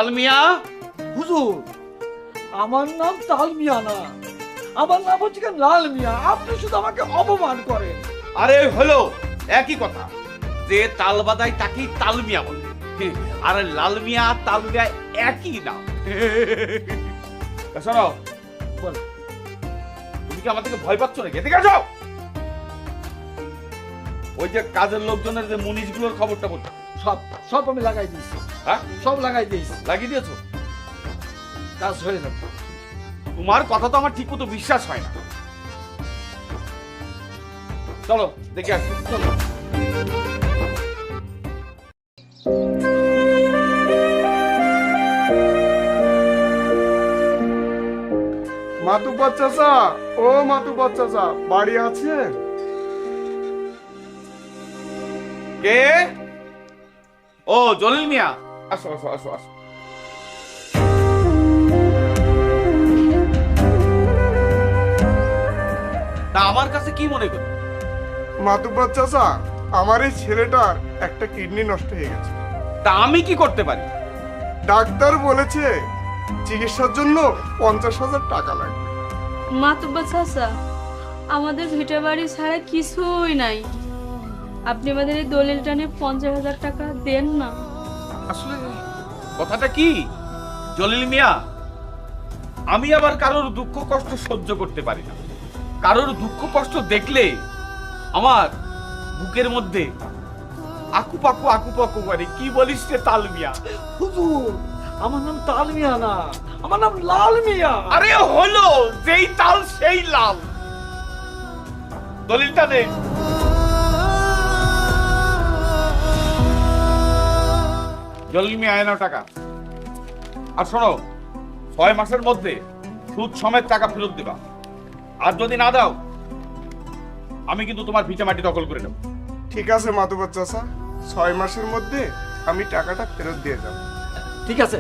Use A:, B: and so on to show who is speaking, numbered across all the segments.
A: লাল মিয়া।
B: হুজুর, আমার নাম তাল মিয়া না, আমার নাম হচ্ছে লাল মিয়া। আপনি শুধু আমাকে অপমান করেন।
A: আরে হলো একই কথা, যে তাল বাদায় তাকেই তাল মিয়া বলে। আর লাল মিয়া তাল মিয়া একই নাম। শোনো,
B: বল।
A: তুমি কি আমার থেকে ভয় পাচ্ছ নাকি? এদিকে আসো। ওই যে কাজের লোকজনের যে মুনিশগুলোর খবরটা বলছো।
B: সব সব আমি লাগাই দিয়েছি।
A: হ্যাঁ,
B: সব লাগাই দিয়েছি,
A: লাগিয়ে দিয়েছো?
B: কাজ হয়ে যাবে।
A: তোমার কথা তো আমার ঠিক মতো বিশ্বাস হয় না। চলো দেখে আসি।
B: চলো।
C: মাতুব্বর চাচা, ও মাতুব্বর চাচা, বাড়ি আছেন?
A: কে? ও জলিল মিয়া, আসো আসো আসো আসো। তা আমার কাছে কি মনে করি?
C: মাতুব্বর চাচা, আমার এই ছেলেটার একটা কিডনি নষ্ট হয়ে গেছে।
A: তা আমি কি করতে পারি?
C: ডাক্তার বলেছে চিকিৎসার জন্য 50,000 টাকা লাগবে।
D: মাতুব্বর চাচা, আমাদের ভিটে বাড়ি ছাড়া কিছুই নাই। আপনি আমাদের এই দলিলটা নিয়ে 50,000 টাকা দেন না।
A: আসলে কথাটা কি জলিল মিয়া, আমি আবার কারোর দুঃখ কষ্ট সহ্য করতে পারি না। কারোর দুঃখ কষ্ট দেখলে আমার বুকের মধ্যে আকুপাকু আকুপাকু করে। কি বলিস রে তাল মিয়া?
B: হুজুর, আমার নাম তাল মিয়া না, আমার নাম লাল মিয়া।
A: আরে হলো, যেই তাল সেই লাল। দলিলটা নে। জলিল মিয়া, আয় নাও টাকা। আর শোনো, 6 মাসের মধ্যে সুদ সমেত টাকা ফেরত দিবা। আর যদি না দাও, আমি কিন্তু তোমার ভিটে মাটি দখল করে নেব।
C: ঠিক আছে মাতুব্বর চাচা, 6 মাসের মধ্যে আমি টাকাটা ফেরত দিয়ে যাব।
B: ঠিক আছে,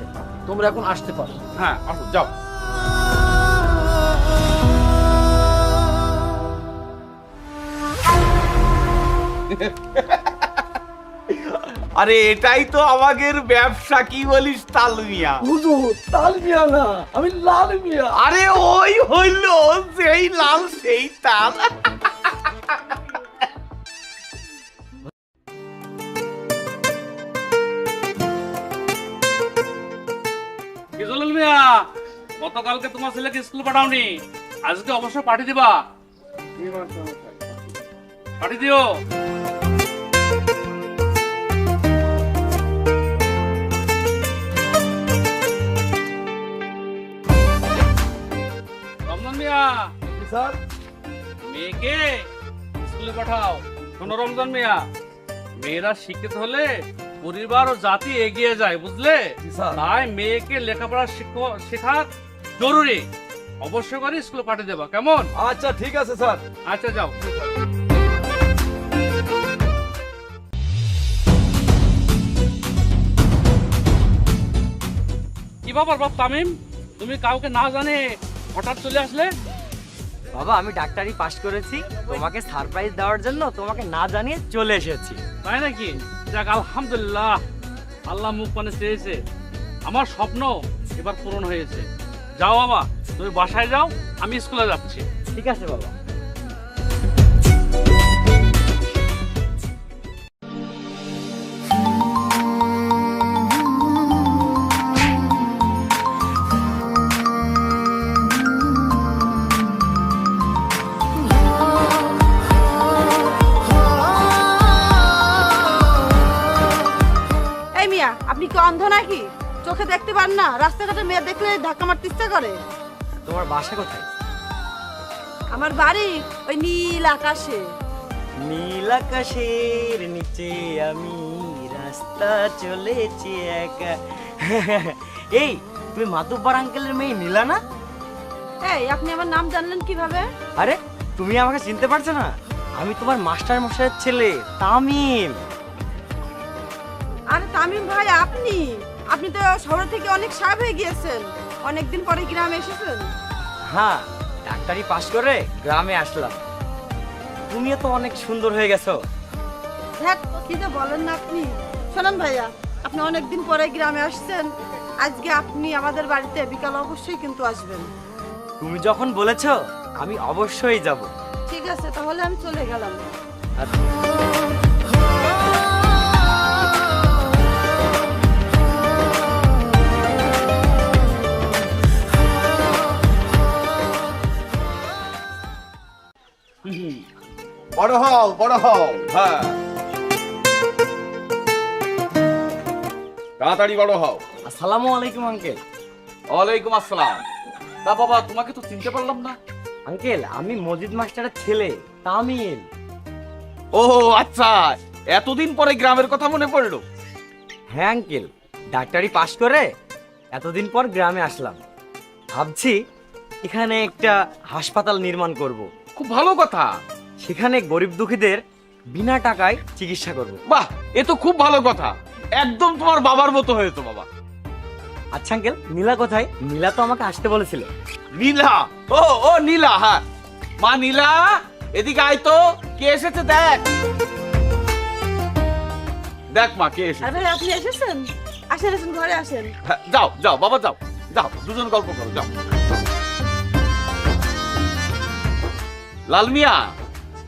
B: তোমরা এখন আসতে পারো।
A: হ্যাঁ আসো, যাও। আরে এটাই তো আমাদের ব্যবসা। কি বলিস তাল মিয়া?
B: হুজুর, তাল মিয়া না, আমি লাল মিয়া।
A: আরে ওই হইলো, সেই লাল সেই তাল।
E: জলিল মিয়া, গতকালকে তোমার ছেলেকে স্কুল পাঠাওনি, আজকে অবশ্যই পাঠিয়ে দিবা। পাঠিয়ে দিও। রমজান মিয়া,
B: স্যার,
E: মেয়েকে স্কুলে পাঠাও। শোনো রমজান মিয়া, মেয়েরা শিক্ষিত হলে পরিবার ও জাতি এগিয়ে যায়, বুঝলে?
B: স্যার।
E: তাই মেয়েকে লেখাপড়া শেখা জরুরি। অবশ্যই করে স্কুলে পাঠিয়ে দেবা, কেমন?
B: আচ্ছা ঠিক আছে স্যার।
E: আচ্ছা যাও। কি ব্যাপার বাপ তামিম, তুমি কাউকে না জানে হঠাৎ চলে আসলে?
F: বাবা, আমি ডাক্তারি পাস করেছি, তোমাকে সারপ্রাইজ দেওয়ার জন্য তোমাকে না জানিয়ে চলে এসেছি।
E: তাই নাকি? যাক আলহামদুলিল্লাহ, আল্লাহ মুখ পানে চেয়েছে। আমার স্বপ্ন এবার পূরণ হয়েছে। যাও বাবা, তুমি বাসায় যাও, আমি স্কুলে যাচ্ছি।
F: ঠিক আছে বাবা।
G: এই মিয়া, আপনি কি অন্ধ নাকি? চোখে দেখতে পান না? রাস্তাঘাটে মেয়ে দেখলে ধাক্কা মারতে ইচ্ছা করে?
F: তোমার বাসা কোথায়?
G: আমার বাড়ি ওই নীল আকাশে।
F: নীল আকাশের নিচে আমি রাস্তা চলেছি একা। এই, তুমি মাতুব্বর আঙ্কেলের মেয়ে নীলা না?
G: এই, আপনি আমার নাম জানলেন কিভাবে?
F: আরে, তুমি আমাকে চিনতে পারছো না? আমি তোমার মাস্টার মশাইয়ের ছেলে তামিম।
G: আরে তামিম ভাই, আপনি আপনি তো শহর থেকে অনেক সাহেব হয়ে গিয়েছেন, অনেকদিন পরে গ্রামে এসেছেন।
F: হ্যাঁ, ডাক্তারি পাস করে গ্রামে আসলাম। তুমিও তো অনেক সুন্দর হয়ে গেছো।
G: হ্যাঁ, কি যে বলেন না আপনি। শোনেন ভাইয়া, আপনি অনেকদিন পরে গ্রামে আসছেন, আজকে আপনি আমাদের বাড়িতে বিকাল অবশ্যই কিন্তু আসবেন।
F: তুমি যখন বলেছো আমি অবশ্যই যাব।
G: ঠিক আছে, তাহলে আমি চলে গেলাম।
A: বড় হও, বড় হও। হ্যাঁ, তাড়াতাড়ি বড় হও।
F: আসসালামু আলাইকুম আঙ্কেল।
A: ওয়ালাইকুম আসসালাম। তা বাবা, তোমাকে তো চিনতে পারলাম না।
F: আঙ্কেল আমি মজিদ মাস্টারের ছেলে তামিল।
A: ও আচ্ছা, এতদিন পরে গ্রামের কথা মনে পড়লো।
F: হ্যাঁ আঙ্কেল, ডাক্তারি পাশ করে এতদিন পর গ্রামে আসলাম। ভাবছি এখানে একটা হাসপাতাল নির্মাণ করব।
A: খুব ভালো কথা।
F: সেখানে গরিব দুঃখীদের বিনা টাকায় চিকিৎসা করব।
A: বাহ, এ তো খুব ভালো কথা। একদম তোমার বাবার মতো হয়েছে বাবা।
F: আচ্ছা আঙ্কেল, নীলা কোথায়? নীলা তো আমাকে আসতে বলেছিল।
A: নীলা? ও ও নীলা, হ্যাঁ। মা নীলা, এদিকে আয় তো, কে এসেছে দেখ। দেখ মা, কে এসেছে।
G: আরে আপনি এসেছেন? আসেন আসেন, ঘরে আসেন।
A: হ্যাঁ, যাও যাও বাবা, যাও যাও, দুজন গল্প করো, যাও। লাল মিয়া,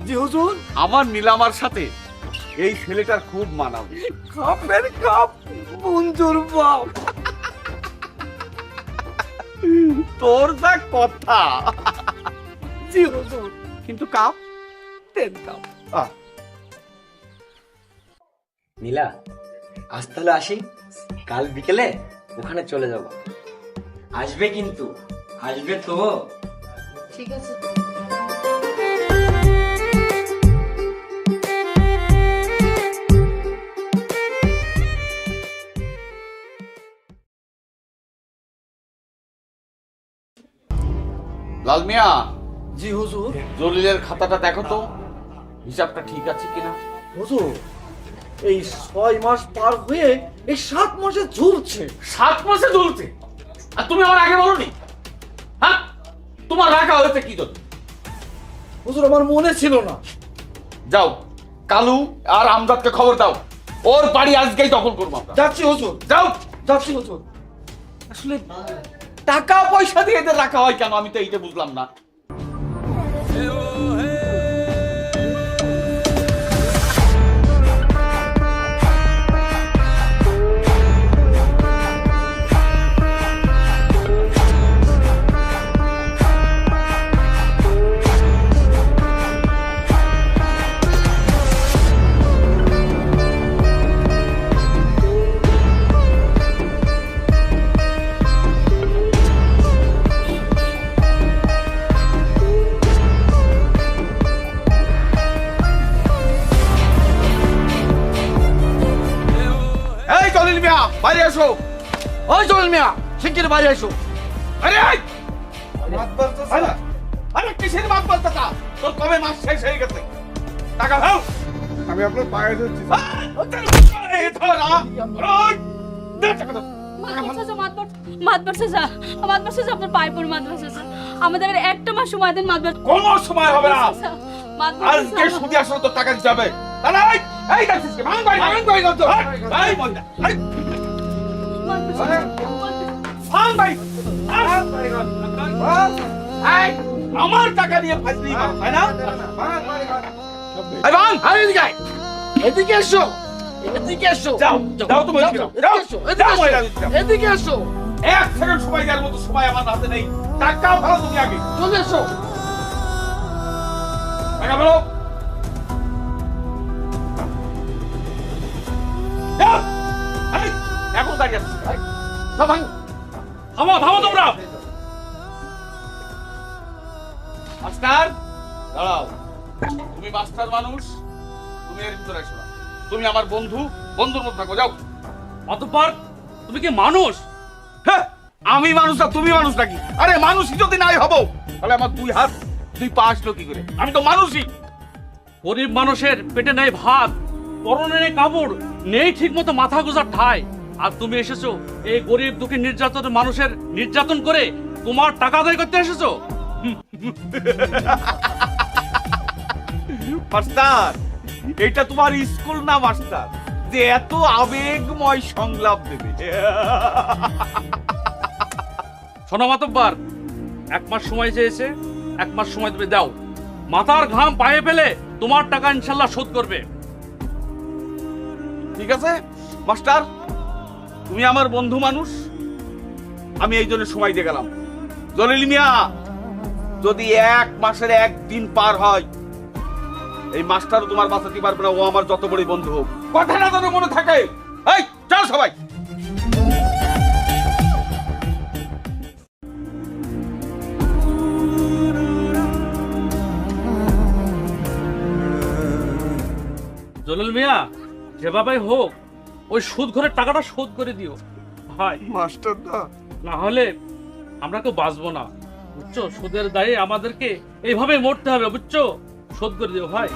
B: জি হুজুর।
A: আমার নীলামার সাথে এই ছেলেটার খুব মানাবে।
B: কাপের কাপ মঞ্জুর বাপ।
A: তোর যা কথা।
B: জি হুজুর।
A: কিন্তু কাপ
B: 10 কাপ।
F: নীলা, আজ তাহলে আসি, কাল বিকেলে ওখানে চলে যাব। আসবে কিন্তু, আসবে তো?
G: ঠিক আছে।
A: লাল মিয়া,
B: জি হুজুর।
A: জলিলের খাতাটা দেখো তো, হিসাবটা ঠিক আছে কিনা।
B: হুজুর, এই 6 মাস পার হয়ে এই 7 মাসে ঝুলছে।
A: 7 মাসে চলছে, আর তুমি আমার আগে বলনি? হ্যাঁ, তোমার রাখা হয়েছে কি জন্য?
B: হুজুর আমার মনে ছিল না।
A: যাও, কালু আর আমজাদকে খবর দাও, ওর বাড়ি আজকেই দখল করবো আমরা।
B: যাচ্ছি হুজুর।
A: যাও।
B: যাচ্ছি হুজুর।
A: আসলে টাকা পয়সা দিয়ে এদের রাখা হয় কেন, আমি তো এইটা বুঝলাম না। এই জলিল মিয়া, বাইরে এসো।
B: ওই জলিল মিয়া, শিগগির বাইরে এসো।
A: আরে আরে, আরে কিসের মাছ বলতেছা? তোর কবে মাছ শেষ হয়ে গেছে? টাকা দাও।
C: আমি আপনার পায়ে ধরছি।
A: এই ধরা, ওই, দে টাকা দাও।
D: মাতবার চাচা, আপনার পায়ে পড়ে মাতবার চাচা। আমাদের আর একটা মাস সময় দেন মাতবার।
A: কোনো সময় হবে না।
D: মাতবার
A: আজকে সুদি আসলে তো টাকা দিতে হবে। আরে এই দেখছিস কি? ভাঙ ভাই, ভাঙ ভাই, এই মন্দা, এই ভাঙ ভাই, এই আমার টাকা নিয়ে ফাজলি মার, তাই না? এই ভাঙ, আরে এদিকে আয়।
B: এদিকে এসো। এদিকে এসো।
A: যাও, যাও তুমি এদিকে যাও। যাও,
B: এসো।
A: যাও, মহিলা এদিকে যাও।
B: এদিকে এসো।
A: 1 সেকেন্ড সময় দেওয়ার মতো সময় আমার হাতে নেই। টাকা ভালো তুমি আগে।
B: চলে এসো।
A: টাকা ভালো। যাও। এই, এখন দাঁড়িয়ে আছিস। এই, সব ভাঙ।
E: থামো থামো তোমরা।
A: মাস্টার, দাঁড়াও। তুমি মাস্টার মানুষ, তুমি এর ভিতরে এসো না। তুমি আমার বন্ধু, বন্ধুর মতো থাকো, যাও।
E: অতঃপর তুমি কি মানুষ?
A: হ্যাঁ, আমি মানুষ না তুমি মানুষ নাকি? আরে মানুষই যদি নাই হবো, তাহলে আমার 2 হাত 2 পা আসলো কি করে? আমি তো মানুষই।
E: গরিব মানুষের পেটে নেই ভাত, পরনে নেই কাপড়, নেই ঠিক মতো মাথা গোজার ঠাঁই, আর তুমি এসেছো এই গরিব দুঃখী নির্যাতন মানুষের নির্যাতন করে তোমার টাকা আদায় করতে এসেছো।
A: মাস্টার, এটা তোমার স্কুল না মাস্টার। যে এত আবেগময় সংলাপ দেবে।
E: শোনো মাতব্বার, 1 মাস সময় চেয়েছে, 1 মাস সময় তুমি দাও। মাথার ঘাম পায়ে ফেলে তোমার টাকা ইনশাল্লাহ শোধ করবে।
A: ঠিক আছে মাস্টার, তুমি আমার বন্ধু মানুষ, আমি এই জন্য সময় দিয়ে গেলাম। জলিল মিয়া, যদি 1 মাসের 1 দিন পার হয়, এই মাস্টার তোমার বাঁচাতে পারবে না, ও আমার যত বড় বন্ধু হোক। কথাটা যেন মনে থাকে। এই চল সবাই।
E: জলিল মিয়া, যেভাবে হোক ওই সুদ ঘরের টাকাটা শোধ করে দিও ভাই,
C: মাস্টারদা,
E: না হলে আমরা কেউ বাঁচবো না, বুঝছো? সুদের দায়ে আমাদেরকে এইভাবে মরতে হবে, বুঝছো? শোধ করে দিও ভাই।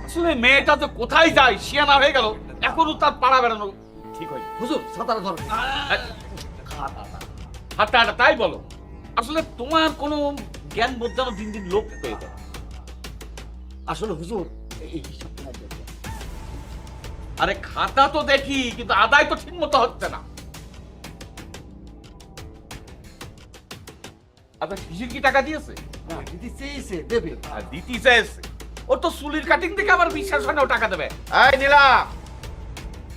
A: আসলে মেয়েটা তো কোথায় যায়, শিয়ানা হয়ে গেল, এখনো তার পাড়া বেড়ানো ঠিক হয়।
B: হুজুর ছাতাটা ধরো।
A: হাতটা হাঁটা তাই বলো। আসলে তোমার কোনো জ্ঞান বোঝানো দিন দিন লোপ পেয়ে যাবে।
B: আসলে হুজুর এই হিসাবটা নাই দেখো।
A: আরে খাতা তো দেখি, কিন্তু আদায় তো ঠিক মতো হচ্ছে না। আচ্ছা কিসের কি টাকা দিয়েছে?
B: না দিদি চেয়েছে দেবে।
A: আর দিতে চাইছে, ও তো চুলির কাটিং দেখে আমার বিশ্বাস হয় না ও টাকা দেবে। এই নীলা,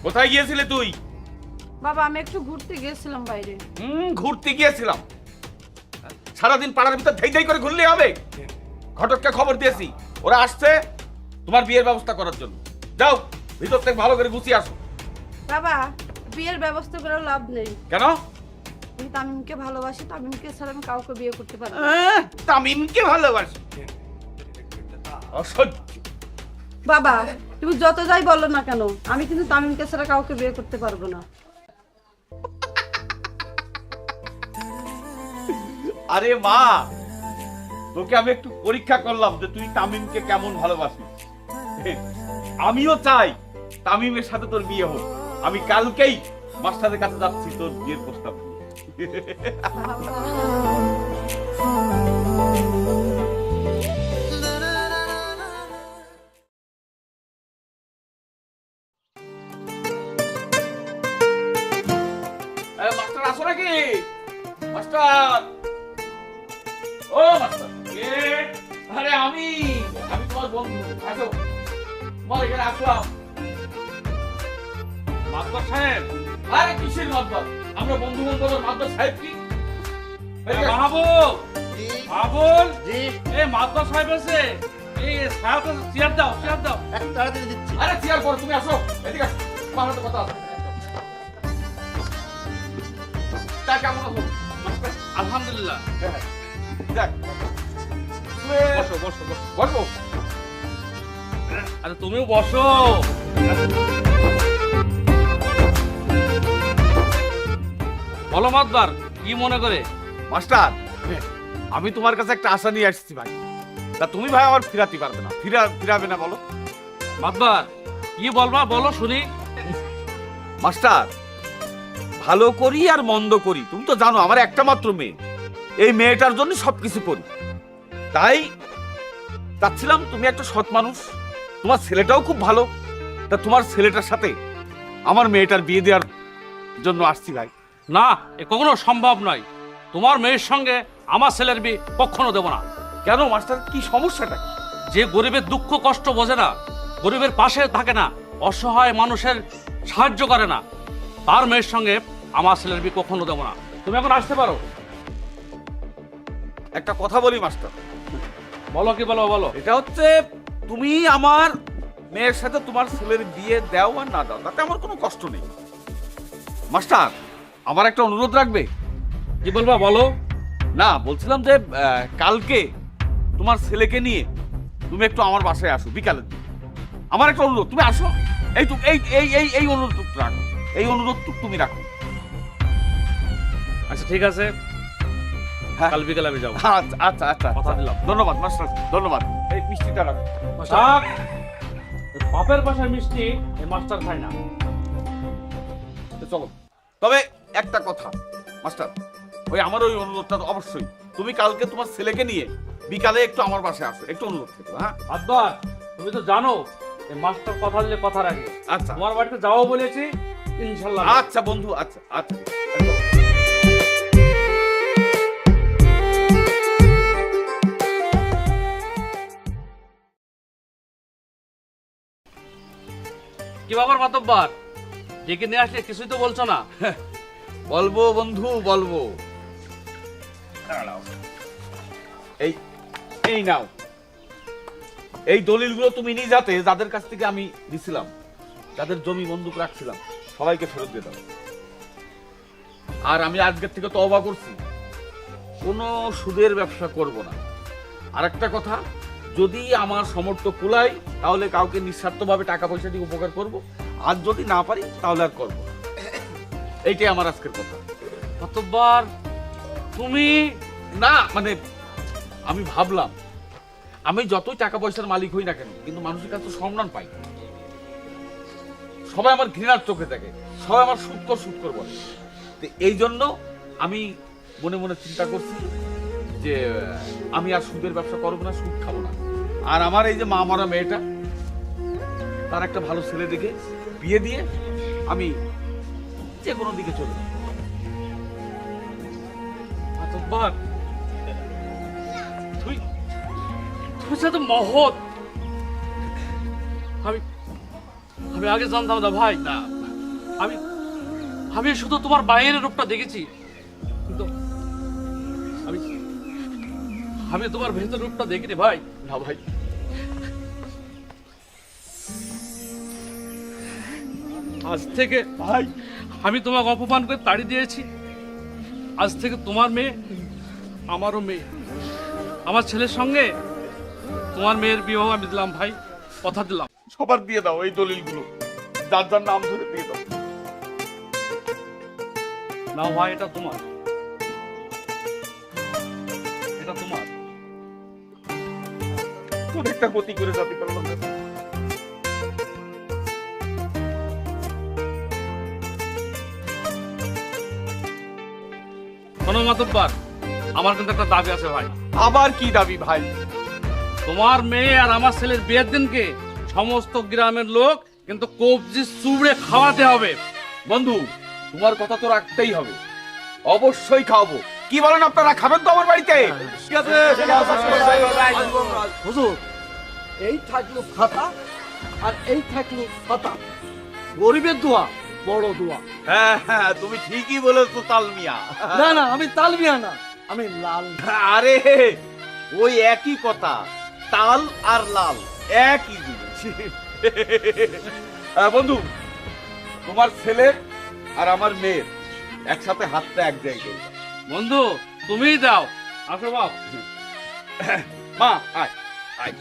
A: কোথায় গিয়েছিলে তুই?
G: বাবা আমি একটু ঘুরতে গেছিলাম বাইরে।
A: ঘুরতে গিয়েছিলাম। সারাদিন পাড়ার ভিতর ধাই ধাই করে ঘুরলে হবে? ঘটককে খবর দিয়েছি, ওরা আসছে তোমার বিয়ের ব্যবস্থা করার জন্য। যাও ভিতর থেকে ভালো করে গুছিয়ে আসো।
G: বাবা বিয়ের ব্যবস্থা করে লাভ নেই।
A: কেন?
G: আমি তামিমকে ভালোবাসি, তামিমকে ছাড়া আমি কাউকে বিয়ে করতে পারি না।
A: তামিমকে ভালোবাসি? অসহ্য।
G: বাবা তুমি যত যাই বলো না কেন, আমি কিন্তু তামিমকে ছাড়া কাউকে বিয়ে করতে পারবো না।
A: আরে মা, তোকে আমি একটু পরীক্ষা করলাম যে তুই তামিমকে কেমন ভালোবাসিস। আমিও চাই তামিমের সাথে তোর বিয়ে হোক। আমি কালকেই মাস্টারের কাছে যাচ্ছি তোর বিয়ের প্রস্তাব নিয়ে। মাস্টার আসো নাকি? মাস্টার, ও মাস্টার। কে? আরে আমি তোমার বন্ধু। আসো, তোমার এখানে আসলাম।
E: মাতব্বর সাহেব,
A: আরে কিসের মাতবার? আমরা বন্ধু বান্ধবের মাতবার সাহেব কি?
E: মাহবুব, মাহবুব, এই মাতব্বর সাহেব এসে, এই সাহেব চেয়ার দাও, চেয়ার দাও।
A: আরে চেয়ার পর, তুমি আসো এদিকে আসো, তোমার সাথে কথা আছে। তা কেমন আছো?
E: আলহামদুলিল্লাহ।
A: যাক,
E: বসো বসো বসো।
A: বসো।
E: আরে তুমিও বসো। বলো মাতবার, কি মনে করে?
A: মাস্টার, আমি তোমার কাছে একটা আশা নিয়ে আসছি ভাই। তা তুমি ভাই আমার ফিরাতে পারবে না, ফিরাবে না বলো?
E: মাতবার কি বলবা বলো শুনি।
A: মাস্টার, ভালো করি আর মন্দ করি, তুমি তো জানো আমার একটা মাত্র মেয়ে, এই মেয়েটার জন্য সবকিছু করি। তাই চাচ্ছিলাম তুমি একটা সৎ মানুষ, তোমার ছেলেটাও খুব ভালো, তা তোমার ছেলেটার সাথে আমার মেয়েটার বিয়ে দেওয়ার জন্য আসছি ভাই।
E: না, এ কখনো সম্ভব নয়। তোমার মেয়ের সঙ্গে আমার ছেলের বিয়ে কখনো দেবো না।
A: কেন মাস্টার, কি সমস্যাটা?
E: যে গরিবের দুঃখ কষ্ট বোঝে না, গরিবের পাশে থাকে না, অসহায় মানুষের সাহায্য করে না, তার মেয়ের সঙ্গে আমার ছেলের বিয়ে কখনো দেবো না। তুমি এখন আসতে পারো।
A: একটা কথা বলি মাস্টার,
E: বলো কি বলো বলো।
A: এটা হচ্ছে তুমি আমার মেয়ের সাথে তোমার ছেলের বিয়ে দাও আর না দাও, তাতে আমার কোনো কষ্ট নেই। মাস্টার, আমার একটা অনুরোধ রাখবে?
E: কি বলবা বলো।
A: না, বলছিলাম যে কালকে তোমার ছেলেকে নিয়ে তুমি একটু আমার বাসায় আসো বিকালের দিকে। আমার একটা অনুরোধ, তুমি আসো। এইটুক এই অনুরোধ রাখো, এই অনুরোধ তুমি রাখো।
E: আচ্ছা ঠিক আছে,
A: হ্যাঁ।
E: কাল বিকেলে আমি যাবো।
A: আচ্ছা আচ্ছা আচ্ছা
E: কথা দিলাম।
A: ধন্যবাদ মাস্টার, ধন্যবাদ। এই মিষ্টিটা রাখো।
E: থাক। বাপের বাসায় মিষ্টি এই মাস্টার খায় না।
A: তো চলো। তবে একটা কথা মাস্টার, ওই আমার ওই অনুরোধটা তো অবশ্যই, তুমি কালকে তোমার ছেলেকে নিয়ে বিকালে একটু আমার বাসায় আসো, একটু অনুরোধ করবো। হ্যাঁ
E: আব্বা, তুমি তো জানো এই মাস্টার কথা দিলে কথা রাখে।
A: আচ্ছা
E: তোমার বাড়িতে যাওয়া বলেছি, ইনশাল্লাহ।
A: আচ্ছা বন্ধু, আচ্ছা আচ্ছা।
E: কি ব্যাপার মাতব্বার, ডেকে নিয়ে আসলে কিছুই তো বলছো না?
A: বলবো বন্ধু, বলবো। দাঁড়াও। এই এই নাও, এই দলিলগুলো তুমি নিয়ে যাতে যাদের কাছ থেকে আমি দিছিলাম, যাদের জমি বন্দুক রাখছিলাম, সবাইকে ফেরত দিয়ে দাও। আর আমি আজকের থেকে তওবা করছি, কোনো সুদের ব্যবসা করব না। আর একটা কথা, যদি আমার সামর্থ্য কুলায় তাহলে কাউকে নিঃস্বার্থভাবে টাকা পয়সা দিয়ে উপকার করব, আর যদি না পারি তাহলে আর করব না। এইটাই আমার আজকের কথা।
E: মাতব্বার, তুমি
A: না মানে আমি ভাবলাম, আমি যতই টাকা পয়সার মালিক হই না কেন, কিন্তু মানুষের কাছে সম্মান পাই। সবাই আমার ঘৃণার চোখে দেখে, সবাই আমার সুৎকর বলে। তো এই জন্য আমি মনে মনে চিন্তা করছি যে আমি আর সুদের ব্যবসা করবো না, সুদ খাবো না। আর আমার এই যে মা মরা মেয়েটা, তার একটা ভালো ছেলে দেখে বিয়ে দিয়ে আমি যে কোনো দিকে চলে যাবো।
E: মাতব্বার, তুই তুই সাথে মহৎ। আমি আমি আগে জানতাম না ভাই।
A: না
E: আমি আমি শুধু তোমার বাইরের রূপটা দেখেছি, কিন্তু আমি আমি তোমার ভেতর রূপটা দেখিনি ভাই।
A: না ভাই,
E: আজ থেকে ভাই আমি তোমাকে অপমান করে তাড়ি দিয়েছি। আজ থেকে তোমার মেয়ে আমারও মেয়ে। আমার ছেলের সঙ্গে তোমার মেয়ের বিবাহ আমি দিলাম ভাই, কথা দিলাম।
A: সবার দিয়ে দাও এই দলিলগুলো, যার যার নাম ধরে দিয়ে দাও।
E: না ভাই, এটা তোমার, এটা তোমার।
A: কোন একটা গতি করে যাতে পারলাম না।
E: শোনো মাতব্বার, আমার কিন্তু একটা দাবি আছে ভাই।
A: আবার কি দাবি ভাই?
E: তোমার মেয়ে আর আমার ছেলের বিয়ের দিনকে সমস্ত গ্রামের লোক কিন্তু কবজি চুবড়ে খাওয়াতে হবে।
A: বন্ধু, তোমার কথা তো রাখতেই হবে, অবশ্যই খাওয়াবো। কি বলেন আপনারা, খাবেন তো আমার বাড়িতে?
B: হুজুর, এই থাকলো খাতা আর এই থাকলো পাতা। গরিবের দোয়া বড় দোয়া।
A: হ্যাঁ হ্যাঁ, তুমি ঠিকই বলেছো তালমিয়া।
B: না না, আমি তালমিয়া না, আমি লাল।
A: আরে ওই একই কথা, তাল আর লাল একই জিনিস। বন্ধু, তোমার ছেলে আর আমার মেয়ের একসাথে হাতটা এক জায়গায়।
E: বন্ধু, তুমিই দাও। আসো বাপ।
A: মা আয় আয়।